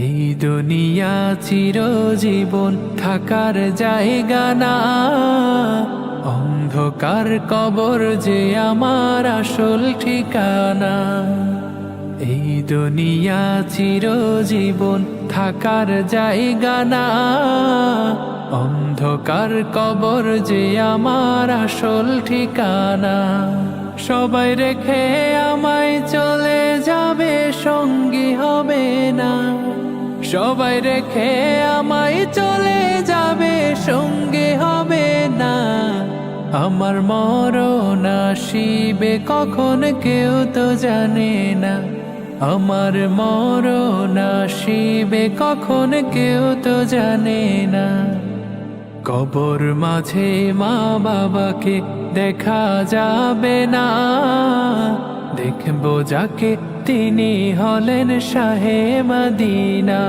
এই দুনিয়া চিরজীবন থাকার জায়গা না, অন্ধকার কবর যে আমার আসল ঠিকানা। এই দুনিয়া চিরজীবন থাকার জায়গা না, অন্ধকার কবর যে আমার আসল ঠিকানা। সবাই রেখে আমায় চলে যাবে, সঙ্গী হবে না। সবাই রেখে আমায় চলে যাবে, সঙ্গী হবে না। আমার মরণ আসিবে কখন কেউ তো জানে না। আমার মরণ আসিবে কখন কেউ তো জানে না। কবর মাঝে মা বাবাকে দেখা যাবে না, দেখবো যাকে তিনি হলেন শাহে মদিনা।